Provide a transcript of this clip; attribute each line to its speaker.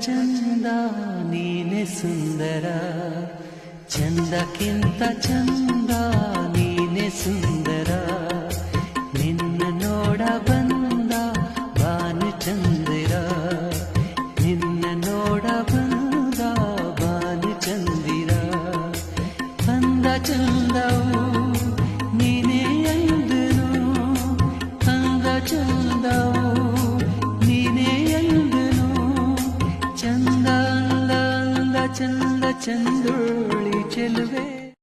Speaker 1: ಚಂದ ನೀನೆ ಸುಂದರ, ಚಂದಕ್ಕಿಂತ ಚಂದ ನೀನೆ ಸುಂದರ. ನಿನ್ನ ನೋಡ ಬಂದ ಬಾನು ಚಂದಿರ, ನಿನ್ನ ನೋಡ ಬಂದ ಬಾನು ಚಂದಿರ. ಅಂದ ಚಂದವು ನೀನೇ ಎಂದನು, ಅಂದ ಚಂದವು ನೀನೇ ಎಂದನು. ಚಂದ ಅಂದ ಅಂದ ಚಂದ ಚಂದೋಳಿ ಚೆಲುವೆ